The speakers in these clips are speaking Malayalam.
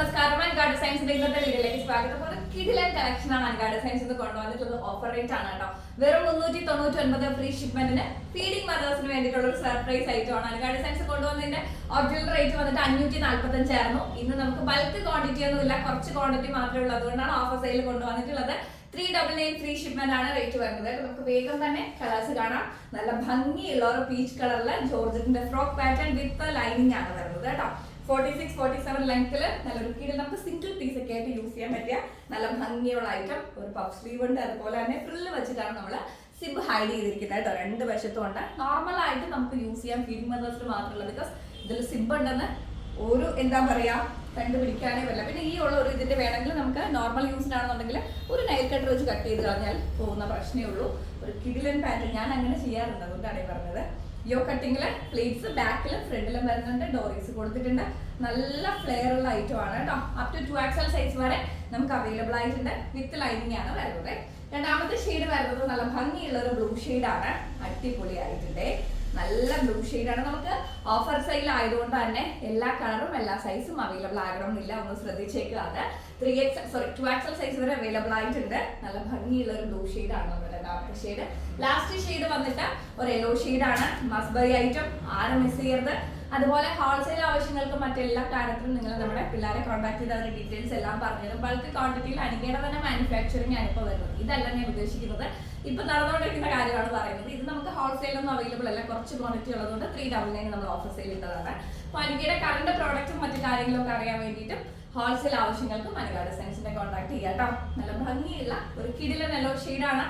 നമസ്കാരം. അൻഗാർഡ് സയൻസിന്റെ ഇന്നത്തെ വീഡിയോയിലേക്ക് സ്വാഗതം. ഒരു കിടിലൻ കളക്ഷൻ ആണ് അൻഗാർഡ് സയൻസ് കൊണ്ടുവന്നിട്ടുള്ളത്. ഓഫർ റേറ്റ് ആണ് കേട്ടോ. വെറും 399 ഫ്രീ ഷിപ്മെന്റിന് ഫീഡിംഗ് മദേഴ്സിന് വേണ്ടിയിട്ടുള്ള ഒരു സർപ്രൈസ് ഐറ്റം ആണ് അൻഗാർഡ് സയൻസ് കൊണ്ടുവന്നതിന്റെ ഒറിജിനൽ റേറ്റ് വന്നിട്ട് 545 ആയിരുന്നു. ഇന്ന് നമുക്ക് ബൾക്ക് ക്വാണ്ടിറ്റി ഒന്നും ഇല്ല, കുറച്ച് ക്വാണ്ടിറ്റി മാത്രമേ ഉള്ളൂ. അതുകൊണ്ടാണ് ഓഫർ സെയിൽ കൊണ്ടുവന്നിട്ടുള്ളത്. 399 ഫ്രീ ഷിപ്മെന്റ് ആണ് റേറ്റ് വരുന്നത്. നമുക്ക് വേഗം തന്നെ കളേഴ്സ് കാണാം. നല്ല ഭംഗിയുള്ള ഒരു പീച്ച് കളറിലെ ജോർജറ്റിന്റെ ഫ്രോക്ക് പാറ്റേൺ വിത്ത് ലൈനിങ് ആണ് വരുന്നത് കേട്ടോ. 46-47 ലെങ്ത്തിൽ നല്ലൊരു കീഴിൽ നമുക്ക് സിംഗിൾ പീസ് ഒക്കെ ആയിട്ട് യൂസ് ചെയ്യാൻ പറ്റിയ നല്ല ഭംഗിയുള്ള ഐറ്റം. ഒരു പഫ് സ്ലീവ് ഉണ്ട്, അതുപോലെ തന്നെ ഫ്രില്ല് വെച്ചിട്ടാണ് നമ്മൾ സിബ് ഹൈഡ് ചെയ്തിരിക്കുന്നത് കേട്ടോ. രണ്ട് വശത്തും ഉണ്ട്. നോർമൽ ആയിട്ട് നമുക്ക് യൂസ് ചെയ്യാൻ ഫീഡിംഗ് മെത്തേഡ്സിൽ മാത്രമല്ല, ബിക്കോസ് ഇതിൽ സിബ് ഉണ്ടെന്ന് ഒരു എന്താ പറയാ കണ്ടുപിടിക്കാനേ പറ്റില്ല. പിന്നെ ഈ ഉള്ള ഒരു ഇതിന്റെ വേണമെങ്കിൽ നമുക്ക് നോർമൽ യൂസിനാണെന്നുണ്ടെങ്കിൽ ഒരു നൈൽ കട്ടർ വെച്ച് കട്ട് ചെയ്ത് കളഞ്ഞാൽ പോകുന്ന പ്രശ്നമേ ഉള്ളൂ. ഒരു കിടിലൻ പാറ്റേൺ ഞാൻ അങ്ങനെ ചെയ്യാറുണ്ട്, അതുകൊണ്ടാണ് ഈ പറഞ്ഞത്. യോ കട്ടിങ്ങില് പ്ലേറ്റ്സ് ബാക്കിലും ഫ്രണ്ടിലും വരുന്നുണ്ട്. ഡോറീസ് കൊടുത്തിട്ടുണ്ട്. നല്ല ഫ്ലെയർ ഉള്ള ഐറ്റം ആണ് കേട്ടോ. അപ് ടു 2XL സൈസ് വരെ നമുക്ക് അവൈലബിൾ ആയിട്ടുണ്ട്. വിത്ത് ലൈനിങ് ആണ് വരുന്നത്. രണ്ടാമത്തെ ഷെയ്ഡ് വരുന്നത് നല്ല ഭംഗിയുള്ള ഒരു ബ്ലൂ ഷെയ്ഡാണ്. അടിപൊളി ആയിട്ടുണ്ട്. നല്ല ബ്ലൂ ഷെയ്ഡാണ്. നമുക്ക് ഓഫർ സെയിൽ ആയതുകൊണ്ട് തന്നെ എല്ലാ കളറും എല്ലാ സൈസും അവൈലബിൾ ആകണമെന്നില്ല, ഒന്ന് ശ്രദ്ധിച്ചേക്കുക. അത് 2XL സൈസ് വരെ അവൈലബിൾ ആയിട്ടുണ്ട്. നല്ല ഭംഗിയുള്ള ഒരു ബ്ലൂ ഷെയ്ഡാണ് നമ്മുടെ രണ്ടാമത്തെ ഷെയ്ഡ്. ലാസ്റ്റ് ഷെയ്ഡ് വന്നിട്ട് ഒരു യെല്ലോ ഷെയ്ഡാണ്. മസ്ബൈ ഐറ്റം, ആരും മിസ് ചെയ്യരുത്. അതുപോലെ ഹോൾസെയിൽ ആവശ്യങ്ങൾക്ക് മറ്റെല്ലാ കാര്യത്തിലും നിങ്ങൾ നമ്മുടെ പിള്ളേരെ കോൺടാക്ട് ചെയ്ത് അതിന്റെ ഡീറ്റെയിൽസ് എല്ലാം പറഞ്ഞുതരും. ബൾക്ക് ക്വാണ്ടിറ്റിയിൽ അനികയുടെ തന്നെ മാനുഫാക്ചറിങ് ആണ് ഇപ്പോൾ വരുന്നത്. ഇതല്ല ഞാൻ ഉദ്ദേശിക്കുന്നത്, ഇപ്പൊ നടന്നുകൊണ്ടിരിക്കുന്ന കാര്യമാണ് പറയുന്നത്. ഇത് നമുക്ക് ഹോൾസെയിലൊന്നും അവൈലബിൾ അല്ല, കുറച്ച് ക്വാണ്ടിറ്റി ഉള്ളതുകൊണ്ട് 399 നമ്മൾ ഓഫർ സെയിൽ ചെയ്തതാണ്. അപ്പൊ അനികയുടെ കറണ്ട് പ്രോഡക്റ്റും മറ്റു കാര്യങ്ങളൊക്കെ അറിയാൻ വേണ്ടിയിട്ടും ഹോൾസെയിൽ ആവശ്യങ്ങൾക്കും അൻഗാർഡ് സയൻസിനെ കോൺടാക്ട് ചെയ്യാം കേട്ടോ. നല്ല ഭംഗിയുള്ള ഒരു കിടിലൻ യെല്ലോ ഷെയ്ഡാണ്.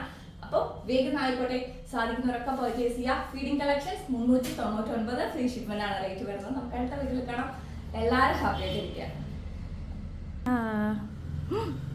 അപ്പോൾ വേഗം ആയിക്കോട്ടെ, സാധിക്കുന്നവരൊക്കെ പർച്ചേസ് ചെയ്യുക. ഫീഡിംഗ് കളക്ഷൻസ് 399 ഫ്രീ ഷിപ്മെന്റ് ആണ് റേറ്റ് വരുന്നത്. നമുക്ക് അടുത്ത വീട്ടിൽ കാണാം. എല്ലാവരും ഹാപ്പി ആയിട്ടിരിക്കുക.